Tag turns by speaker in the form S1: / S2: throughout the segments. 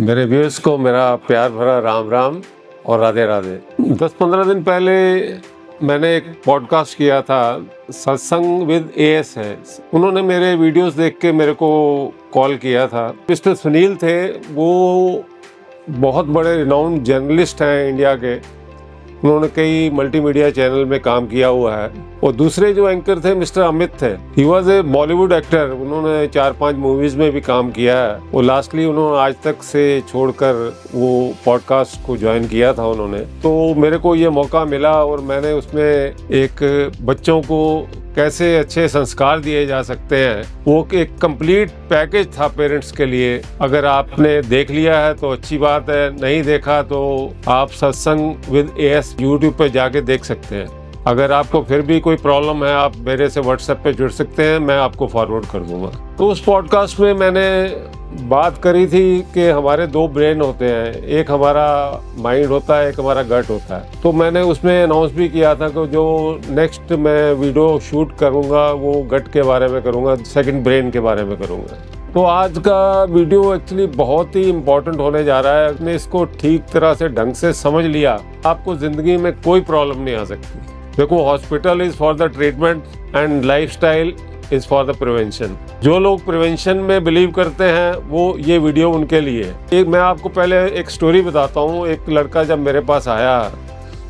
S1: मेरे व्यूअर्स को मेरा प्यार भरा राम राम और राधे राधे। 10-15 दिन पहले मैंने एक पॉडकास्ट किया था, सत्संग विद एएस है। उन्होंने मेरे वीडियोस देख के मेरे को कॉल किया था। मिस्टर सुनील थे, वो बहुत बड़े रिनाउंड जर्नलिस्ट हैं इंडिया के। उन्होंने कई मल्टीमीडिया चैनल में काम किया हुआ है। और दूसरे जो एंकर थे मिस्टर अमित थे, he was a Bollywood actor. उन्होंने 4-5 मूवीज में भी काम किया है। और लास्टली उन्होंने आज तक से छोड़कर वो पॉडकास्ट को ज्वाइन किया था उन्होंने। तो मेरे को ये मौका मिला और मैंने उसमें एक बच्चों को कैसे अच्छे संस्कार दिए जा सकते हैं, वो एक कंप्लीट पैकेज था पेरेंट्स के लिए। अगर आपने देख लिया है तो अच्छी बात है, नहीं देखा तो आप सत्संग विद एएस यूट्यूब पे जाके देख सकते हैं। अगर आपको फिर भी कोई प्रॉब्लम है, आप मेरे से व्हाट्सएप पे जुड़ सकते हैं, मैं आपको फॉरवर्ड कर दूंगा। तो उस पॉडकास्ट में मैंने बात करी थी कि हमारे 2 ब्रेन होते हैं, एक हमारा माइंड होता है, एक हमारा गट होता है। तो मैंने उसमें अनाउंस भी किया था कि जो नेक्स्ट मैं वीडियो शूट करूंगा वो गट के बारे में करूंगा, सेकंड ब्रेन के बारे में करूंगा। तो आज का वीडियो एक्चुअली बहुत ही इम्पोर्टेंट होने जा रहा है। आपने इसको ठीक तरह से ढंग से समझ लिया, आपको ज़िंदगी में कोई प्रॉब्लम नहीं आ सकती। देखो, hospital is for the treatment and lifestyle is for the prevention. जो लोग प्रिवेंशन में बिलीव करते हैं वो ये वीडियो उनके लिए है। मैं आपको पहले एक स्टोरी बताता हूँ। एक लड़का जब मेरे पास आया,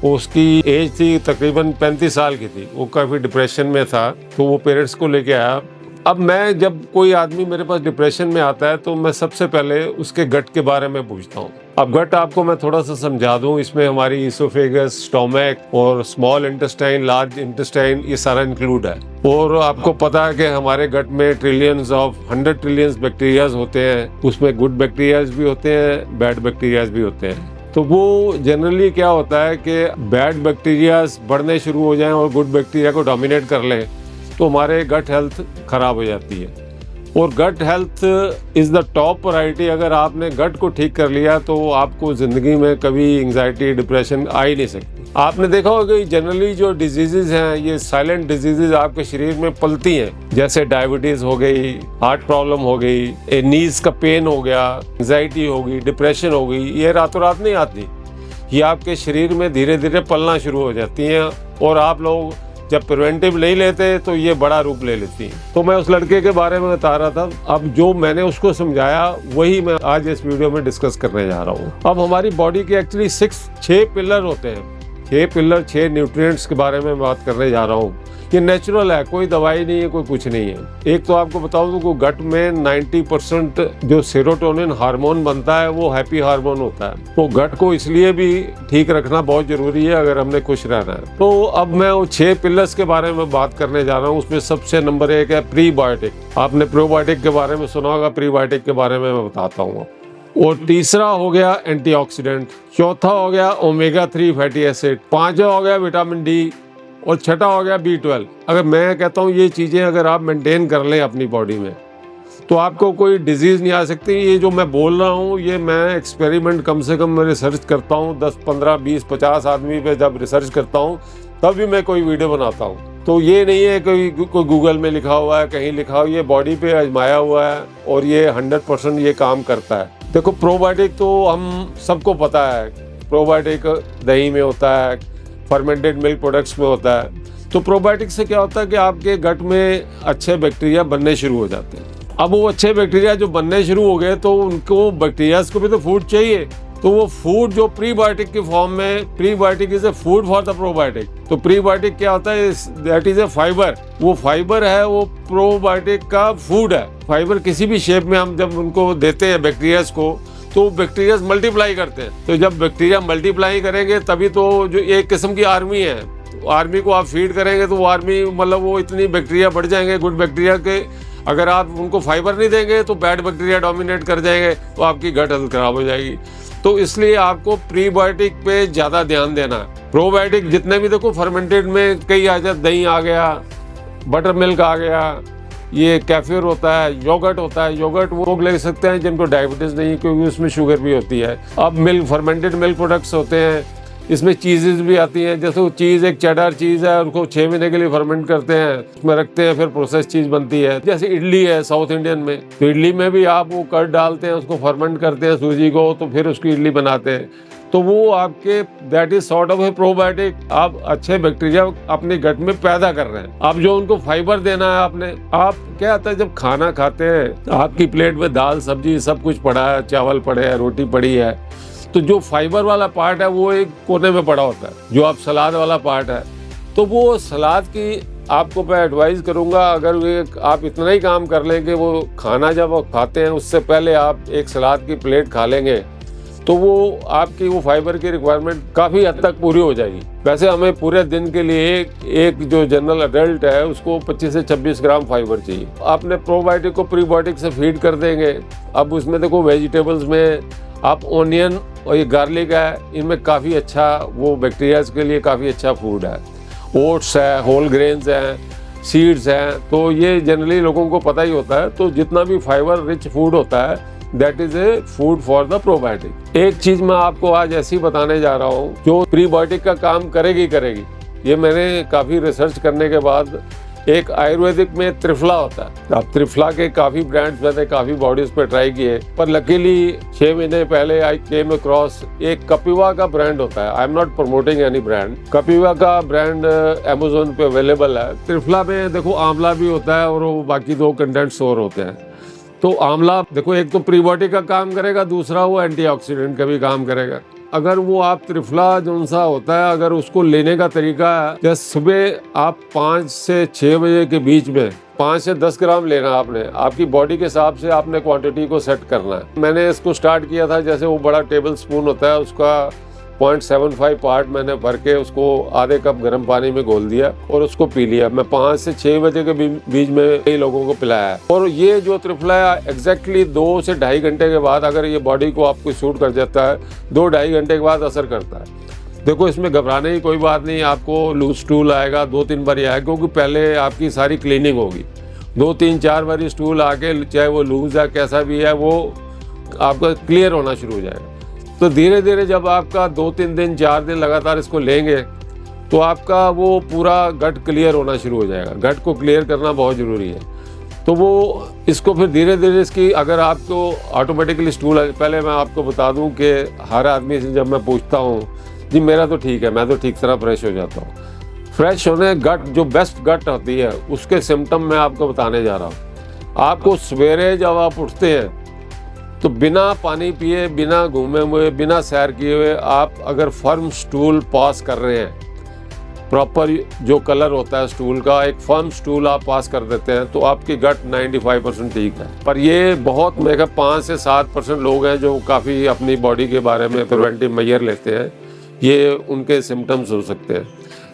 S1: उसकी एज थी तकरीबन 35 साल की थी। वो काफ़ी डिप्रेशन में था, तो वो पेरेंट्स को लेके आया। अब मैं जब कोई आदमी मेरे पास डिप्रेशन में आता है तो मैं सबसे पहले उसके गट के बारे में पूछता हूँ। अब गट आपको मैं थोड़ा सा समझा दूँ। इसमें हमारी इसोफेगस, स्टोमक और स्मॉल इंटेस्टाइन, लार्ज इंटेस्टाइन, ये सारा इंक्लूड है। और आपको पता है कि हमारे गट में ट्रिलियंस ऑफ 100 ट्रिलियंस बैक्टीरियाज होते हैं। उसमें गुड बैक्टीरियाज भी होते हैं, बैड बैक्टीरियाज भी होते हैं। तो वो जनरली क्या होता है कि बैड बैक्टीरियाज बढ़ने शुरू हो जाएं और गुड बैक्टीरिया को डोमिनेट कर लें तो हमारे गट हेल्थ खराब हो जाती है। और gut health is the top priority. अगर आपने गट को ठीक कर लिया तो आपको ज़िंदगी में कभी एंग्जाइटी, डिप्रेशन आ ही नहीं सकती। आपने देखा होगा कि जनरली जो डिजीज़ हैं, ये साइलेंट डिजीज़ आपके शरीर में पलती हैं। जैसे डायबिटीज़ हो गई, हार्ट प्रॉब्लम हो गई, नीज़ का पेन हो गया, एंग्जाइटी हो गई, डिप्रेशन हो गई। ये रातों रात नहीं आती, ये आपके शरीर में धीरे धीरे पलना शुरू हो जाती हैं। और आप लोग जब प्रिवेंटिव नहीं लेते तो ये बड़ा रूप ले लेती हैं। तो मैं उस लड़के के बारे में बता रहा था। अब जो मैंने उसको समझाया वही मैं आज इस वीडियो में डिस्कस करने जा रहा हूँ। अब हमारी बॉडी के एक्चुअली 6 पिलर होते हैं। 6 पिलर, 6 न्यूट्रिएंट्स के बारे में बात करने जा रहा हूँ। ये नेचुरल है, कोई दवाई नहीं है, कोई कुछ नहीं है। एक तो आपको बताऊं तो गट में 90% जो सेरोटोनिन हार्मोन बनता है वो हैप्पी हार्मोन होता है। तो गट को इसलिए भी ठीक रखना बहुत जरूरी है अगर हमने खुश रहना है। तो अब मैं वो 6 पिलर्स के बारे में बात करने जा रहा हूँ। उसमें सबसे नंबर 1 है प्रीबायोटिक। आपने प्रोबायोटिक के बारे में सुना होगा, प्रीबायोटिक के बारे में मैं बताता हूँ। और तीसरा हो गया एंटीऑक्सीडेंट, चौथा हो गया ओमेगा 3 फैटी एसिड, 5वां हो गया विटामिन डी और छठा हो गया B12। अगर मैं कहता हूँ ये चीज़ें अगर आप मेंटेन कर लें अपनी बॉडी में तो आपको कोई डिजीज़ नहीं आ सकती। ये जो मैं बोल रहा हूँ ये मैं एक्सपेरिमेंट कम से कम मैं रिसर्च करता हूँ। 10, 15, 20, 50 आदमी पे जब रिसर्च करता हूँ तब भी मैं कोई वीडियो बनाता हूँ। तो ये नहीं है कोई गूगल में लिखा हुआ है, कहीं लिखा हुआ, ये बॉडी पे आजमाया हुआ है और ये 100% ये काम करता है। देखो, प्रोबायोटिक तो हम सबको पता है। प्रोबायोटिक दही में होता है, फर्मेंटेड मिल्क प्रोडक्ट्स में होता है। तो प्रोबायोटिक से क्या होता है कि आपके गट में अच्छे बैक्टीरिया बनने शुरू हो जाते हैं। अब वो अच्छे बैक्टीरिया जो बनने शुरू हो गए तो उनको बैक्टीरियाज को भी तो फूड चाहिए। तो वो फूड जो प्रीबायोटिक के फॉर्म में, prebiotic is a food for the probiotic. तो प्रीबायोटिक क्या होता है, दैट इज ए फाइबर। वो फाइबर है, वो प्रोबायोटिक का फूड है। फाइबर किसी भी शेप में हम जब उनको देते हैं बैक्टीरियाज को तो बैक्टीरिया मल्टीप्लाई करते हैं। तो जब बैक्टीरिया मल्टीप्लाई करेंगे तभी तो जो एक किस्म की आर्मी है, आर्मी को आप फीड करेंगे तो वो आर्मी मतलब वो इतनी बैक्टीरिया बढ़ जाएंगे गुड बैक्टीरिया के। अगर आप उनको फाइबर नहीं देंगे तो बैड बैक्टीरिया डोमिनेट कर जाएंगे, तो आपकी गट हेल्थ खराब हो जाएगी। तो इसलिए आपको प्रीबायोटिक पे ज़्यादा ध्यान देना है। प्रोबायोटिक जितने भी देखो फर्मेंटेड में कई आ जाते, दही आ गया, बटर मिल्क आ गया, ये कैफिर होता है, योगर्ट होता है। योगर्ट वो लोग ले सकते हैं जिनको डायबिटीज़ नहीं, क्योंकि उसमें शुगर भी होती है। अब मिल्क, फर्मेंटेड मिल्क प्रोडक्ट्स होते हैं, इसमें चीज़ेज भी आती हैं, जैसे वो चीज़ एक चेडर चीज़ है, उनको 6 महीने के लिए फर्मेंट करते हैं, उसमें रखते हैं, फिर प्रोसेस चीज़ बनती है। जैसे इडली है साउथ इंडियन में, तो इडली में भी आप वो कर्ड डालते हैं, उसको फर्मेंट करते हैं सूजी को, तो फिर उसकी इडली बनाते हैं। तो वो आपके that is sort of A probiotic, आप अच्छे बैक्टीरिया अपने गट में पैदा कर रहे हैं। अब जो उनको फाइबर देना है आपने, आप क्या होता है जब खाना खाते हैं आपकी प्लेट में दाल सब्जी सब कुछ पड़ा है, चावल पड़े हैं, रोटी पड़ी है, तो जो फाइबर वाला पार्ट है वो एक कोने में पड़ा होता है। जो आप सलाद वाला पार्ट है, तो वो सलाद की आपको मैं एडवाइस करूंगा, अगर वे आप इतना ही काम कर लें कि वो खाना जब आप खाते हैं उससे पहले आप एक सलाद की प्लेट खा लेंगे, तो वो आपकी वो फाइबर की रिक्वायरमेंट काफ़ी हद तक पूरी हो जाएगी। वैसे हमें पूरे दिन के लिए एक जो जनरल अडल्ट है उसको 25 से 26 ग्राम फाइबर चाहिए। आपने प्रोबायोटिक को प्रीबायोटिक से फीड कर देंगे। अब उसमें देखो वेजिटेबल्स में आप ऑनियन और ये गार्लिक है, इनमें काफ़ी अच्छा वो बैक्टीरियाज के लिए काफ़ी अच्छा फूड है। ओट्स है, होल ग्रेन्स हैं, सीड्स हैं, तो ये जनरली लोगों को पता ही होता है। तो जितना भी फाइबर रिच फूड होता है that is a food for the probiotic. एक चीज मैं आपको आज ऐसी बताने जा रहा हूँ जो प्रीबायोटिक का काम करेगी। ये मैंने काफी रिसर्च करने के बाद, एक आयुर्वेदिक में त्रिफला होता है। अब त्रिफला के काफी ब्रांड्स मैंने काफी बॉडीज पे ट्राई किए, पर लकीली 6 महीने पहले आई केम अक्रॉस एक कपिवा का ब्रांड होता है। I am not promoting any brand. Kapiva का ब्रांड अमेजोन पे अवेलेबल है। त्रिफला में देखो आंवला भी होता है और वो बाकी 2 कंटेंट्स और होते हैं। तो आंवला देखो एक तो प्रीबायोटिक का काम करेगा, दूसरा वो एंटीऑक्सीडेंट का भी काम करेगा। अगर वो आप त्रिफला जो सा होता है, अगर उसको लेने का तरीका है, जैसे सुबह आप 5 से 6 बजे के बीच में 5 से 10 ग्राम लेना आपने, आपकी बॉडी के हिसाब से आपने क्वांटिटी को सेट करना है। मैंने इसको स्टार्ट किया था, जैसे वो बड़ा टेबल स्पून होता है उसका 0.75 पार्ट मैंने भर के उसको आधे कप गर्म पानी में घोल दिया और उसको पी लिया। मैं 5 से 6 बजे के बीच में कई लोगों को पिलाया है। और ये जो त्रिफला है एग्जैक्टली 2 से ढाई घंटे के बाद, अगर ये बॉडी को आपको सूट कर जाता है, 2-2.5 घंटे के बाद असर करता है। देखो इसमें घबराने की कोई बात नहीं, आपको लूज स्टूल आएगा 2-3 बार आएगा, क्योंकि पहले आपकी सारी क्लीनिंग होगी। 2-3-4 बार स्टूल आके, चाहे वो लूज है कैसा भी है, वो आपका क्लियर होना शुरू हो जाएगा। तो धीरे धीरे जब आपका 2-3 दिन 4 दिन लगातार इसको लेंगे, तो आपका वो पूरा गट क्लियर होना शुरू हो जाएगा। गट को क्लियर करना बहुत ज़रूरी है। तो वो इसको फिर धीरे धीरे इसकी, अगर आपको ऑटोमेटिकली स्टूल, पहले मैं आपको बता दूं कि हर आदमी से जब मैं पूछता हूं, जी मेरा तो ठीक है, मैं तो ठीक तरह फ्रेश हो जाता हूँ। फ्रेश होने गट, जो बेस्ट गट होती है, उसके सिम्टम मैं आपको बताने जा रहा हूँ। आपको सवेरे जब आप उठते हैं तो बिना पानी पिए, बिना घूमे हुए, बिना सैर किए हुए, आप अगर फर्म स्टूल पास कर रहे हैं, प्रॉपर जो कलर होता है स्टूल का, एक फर्म स्टूल आप पास कर देते हैं, तो आपकी गट 95% ठीक है। पर ये बहुत, मेरे 5 से 7% लोग हैं जो काफ़ी अपनी बॉडी के बारे में प्रिवेंटिव मेजर लेते हैं, ये उनके सिम्टम्स हो सकते हैं।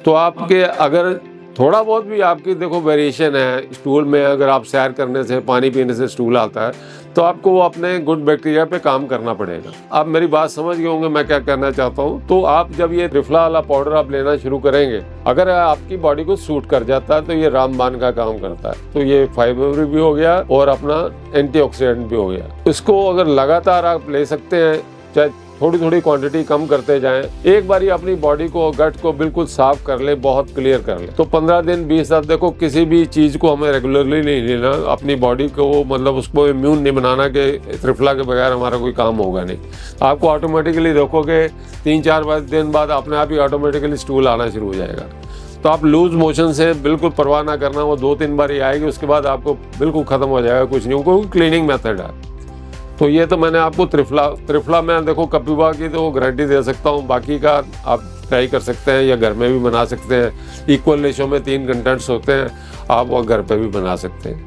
S1: तो आपके अगर थोड़ा बहुत भी आपकी देखो वेरिएशन है स्टूल में, अगर आप सैर करने से, पानी पीने से स्टूल आता है, तो आपको वो अपने गुड बैक्टीरिया पे काम करना पड़ेगा। आप मेरी बात समझ गए होंगे मैं क्या कहना चाहता हूँ। तो आप जब ये त्रिफला वाला पाउडर आप लेना शुरू करेंगे, अगर आपकी बॉडी को सूट कर जाता है, तो ये रामबाण का काम करता है। तो ये फाइबर भी हो गया और अपना एंटीऑक्सीडेंट भी हो गया। इसको अगर लगातार आप ले सकते हैं, चाहे थोड़ी थोड़ी क्वांटिटी कम करते जाएं, एक बारी अपनी बॉडी को, गट को बिल्कुल साफ कर ले, बहुत क्लियर कर ले, तो 15 दिन 20 दिन, देखो किसी भी चीज़ को हमें रेगुलरली नहीं लेना, अपनी बॉडी को मतलब उसको इम्यून नहीं बनाना कि त्रिफला के बगैर हमारा कोई काम होगा नहीं। आपको ऑटोमेटिकली देखोगे 3-4 दिन बाद अपने आप ही ऑटोमेटिकली स्टूल आना शुरू हो जाएगा। तो आप लूज मोशन से बिल्कुल परवाह ना करना, वो 2-3 बार ही आएगी, उसके बाद आपको बिल्कुल ख़त्म हो जाएगा, कुछ नहीं, क्योंकि क्लीनिंग मेथड है। तो ये तो मैंने आपको त्रिफला में देखो कपिवा की तो गारंटी दे सकता हूँ, बाकी का आप ट्राई कर सकते हैं या घर में भी बना सकते हैं। इक्वल रेशो में 3 कंटेंट्स होते हैं, आप वो घर पे भी बना सकते हैं।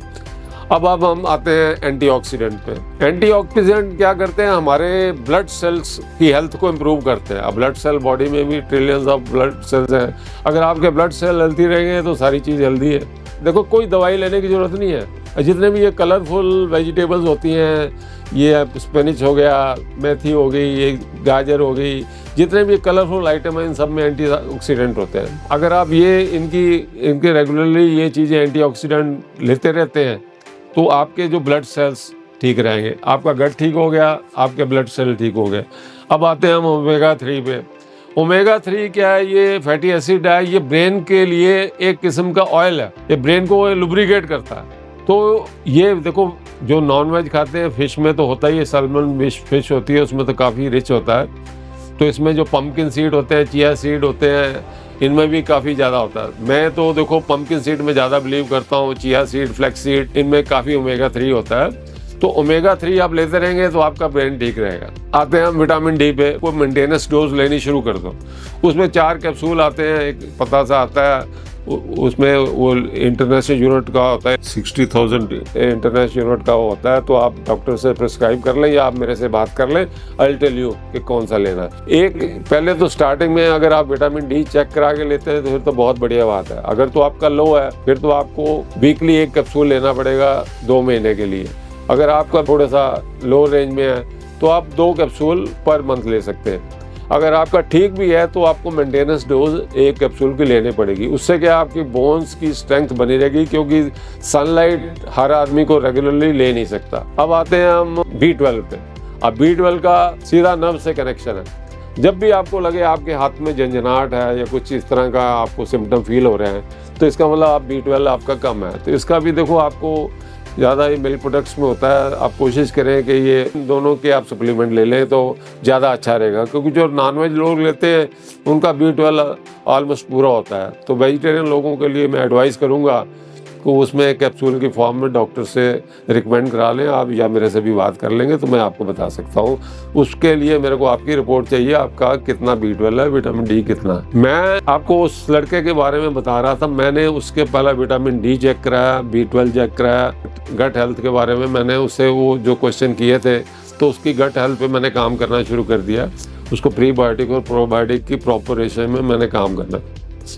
S1: अब हम आते हैं एंटीऑक्सीडेंट पे। एंटीऑक्सीडेंट क्या करते हैं, हमारे ब्लड सेल्स की हेल्थ को इम्प्रूव करते हैं। अब ब्लड सेल, बॉडी में भी ट्रिलियंस ऑफ ब्लड सेल्स हैं, अगर आपके ब्लड सेल हेल्थी रहेंगे तो सारी चीज़ हेल्दी है। देखो कोई दवाई लेने की ज़रूरत नहीं है। जितने भी ये कलरफुल वेजिटेबल्स होती हैं, ये स्पिनच हो गया, मेथी हो गई, ये गाजर हो गई, जितने भी कलरफुल आइटम हैं, इन सब में एंटीऑक्सीडेंट होते हैं। अगर आप ये इनके रेगुलरली ये चीज़ें एंटीऑक्सीडेंट लेते रहते हैं, तो आपके जो ब्लड सेल्स ठीक रहेंगे, आपका गट ठीक हो गया, आपके ब्लड सेल ठीक हो गए। अब आते हैं हम ओमेगा 3 पे। ओमेगा 3 क्या है, ये फैटी एसिड है, ये ब्रेन के लिए एक किस्म का ऑयल है, ये ब्रेन को लुब्रिकेट करता है। तो ये देखो, जो नॉन वेज खाते हैं, फिश में तो होता ही है, सैल्मन फिश होती है, उसमें तो काफ़ी रिच होता है। तो इसमें जो पंपकिन सीड होते हैं, चिया सीड होते हैं, इनमें भी काफ़ी ज़्यादा होता है। मैं तो देखो पंपकिन सीड में ज़्यादा बिलीव करता हूँ, चिया सीड, फ्लैक्स सीड, इनमें काफ़ी ओमेगा 3 होता है। तो ओमेगा 3 आप लेते रहेंगे तो आपका ब्रेन ठीक रहेगा। आते हैं हम विटामिन डी पे। कोई मेंटेनेंस डोज लेनी शुरू कर दो। उसमें 4 कैप्सूल आते हैं, एक पता सा आता है, उसमें वो इंटरनेशनल यूनिट का होता है, 60,000 इंटरनेशनल यूनिट का वो होता है। तो आप डॉक्टर से प्रिस्क्राइब कर लें या आप मेरे से बात कर लें, आई विल टेल यू कि कौन सा लेना है। एक पहले तो स्टार्टिंग में अगर आप विटामिन डी चेक करा के लेते हैं तो फिर तो बहुत बढ़िया बात है। अगर तो आपका लो है फिर तो आपको वीकली 1 कैप्सूल लेना पड़ेगा 2 महीने के लिए। अगर आपका थोड़ा सा लो रेंज में है तो आप 2 कैप्सूल पर मंथ ले सकते हैं। अगर आपका ठीक भी है तो आपको मेंटेनेंस डोज 1 कैप्सूल की लेनी पड़ेगी। उससे क्या आपकी बोन्स की स्ट्रेंथ बनी रहेगी, क्योंकि सनलाइट हर आदमी को रेगुलरली ले नहीं सकता। अब आते हैं हम B12 पे। अब B12 का सीधा नर्व से कनेक्शन है। जब भी आपको लगे आपके हाथ में झंझनाहट है या कुछ इस तरह का आपको सिम्टम फील हो रहे हैं, तो इसका मतलब आप B12 आपका कम है। तो इसका भी देखो, आपको ज़्यादा ही मिल्क प्रोडक्ट्स में होता है। आप कोशिश करें कि ये दोनों के आप सप्लीमेंट ले लें तो ज़्यादा अच्छा रहेगा, क्योंकि जो नॉनवेज लोग लेते हैं उनका B12 ऑलमोस्ट पूरा होता है। तो वेजिटेरियन लोगों के लिए मैं एडवाइस करूँगा कि उसमें कैप्सूल की फॉर्म में डॉक्टर से रिकमेंड करा लें आप, या मेरे से भी बात कर लेंगे तो मैं आपको बता सकता हूँ। उसके लिए मेरे को आपकी रिपोर्ट चाहिए, आपका कितना B12 है, विटामिन डी कितना है। मैं आपको उस लड़के के बारे में बता रहा था, मैंने उसके पहला विटामिन डी चेक कराया, B12 चेक कराया। गट हेल्थ के बारे में मैंने उससे वो जो क्वेश्चन किए थे, तो उसकी गट हेल्थ पे मैंने काम करना शुरू कर दिया। उसको प्रीबायोटिक और प्रोबायोटिक की प्रॉपर रेशियो में मैंने काम करना।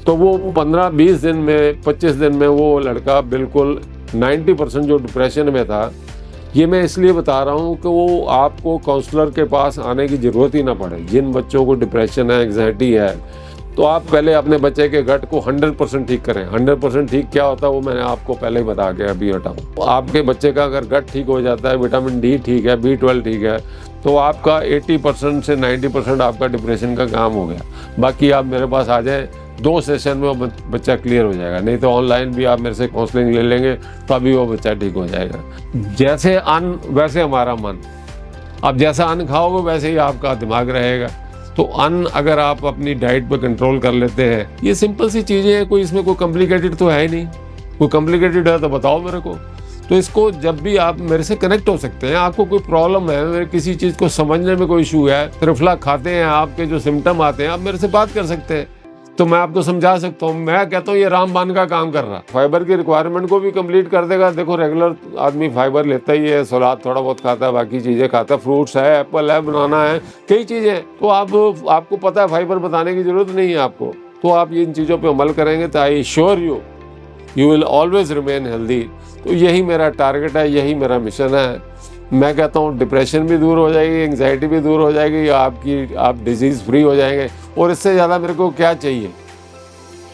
S1: तो वो 15-20 दिन में, 25 दिन में वो लड़का बिल्कुल 90% जो डिप्रेशन में था। ये मैं इसलिए बता रहा हूँ कि वो आपको काउंसलर के पास आने की ज़रूरत ही ना पड़े। जिन बच्चों को डिप्रेशन है, एंग्जाइटी है, तो आप पहले अपने बच्चे के गट को 100% ठीक करें। 100% ठीक क्या होता है वो मैंने आपको पहले ही बता के अभी हटाऊँ। आपके बच्चे का अगर गट ठीक हो जाता है, विटामिन डी ठीक है, B12 ठीक है, तो आपका 80% से 90% आपका डिप्रेशन का काम हो गया। बाकी आप मेरे पास आ जाएं, 2 सेशन में वो बच्चा क्लियर हो जाएगा। नहीं तो ऑनलाइन भी आप मेरे से काउंसलिंग ले लेंगे तभी वो बच्चा ठीक हो जाएगा। जैसे अन्न वैसे हमारा मन। आप जैसा अन्न खाओगे वैसे ही आपका दिमाग रहेगा। तो अन्न अगर आप अपनी डाइट पे कंट्रोल कर लेते हैं, ये सिंपल सी चीज़ें हैं, कोई इसमें कोई कॉम्प्लिकेटेड तो है ही नहीं। कोई कॉम्प्लिकेटेड है तो बताओ मेरे को। तो इसको जब भी आप मेरे से कनेक्ट हो सकते हैं। आपको कोई प्रॉब्लम है, मेरे किसी चीज़ को समझने में कोई इशू है, त्रिफला खाते हैं, आपके जो सिम्टम आते हैं, आप मेरे से बात कर सकते हैं, तो मैं आपको समझा सकता हूँ। मैं कहता हूँ ये रामबाण का काम कर रहा। फाइबर की रिक्वायरमेंट को भी कंप्लीट कर देगा। देखो रेगुलर आदमी फाइबर लेता ही है, सलाद थोड़ा बहुत खाता है, बाकी चीज़ें खाता है, फ्रूट्स है, एप्पल है, बनाना है, कई चीज़ें। तो आपको पता है, फाइबर बताने की ज़रूरत नहीं है आपको। तो आप इन चीज़ों पर अमल करेंगे तो I sure you will always remain healthy. तो यही मेरा टारगेट है, यही मेरा मिशन है। मैं कहता हूँ डिप्रेशन भी दूर हो जाएगी, एंग्जाइटी भी दूर हो जाएगी, आप डिजीज़ फ्री हो जाएंगे। और इससे ज़्यादा मेरे को क्या चाहिए?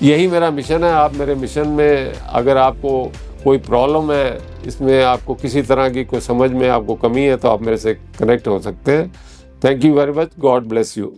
S1: यही मेरा मिशन है। आप मेरे मिशन में, अगर आपको कोई प्रॉब्लम है, इसमें आपको किसी तरह की कोई समझ में आपको कमी है, तो आप मेरे से कनेक्ट हो सकते हैं। Thank you very much. God bless you.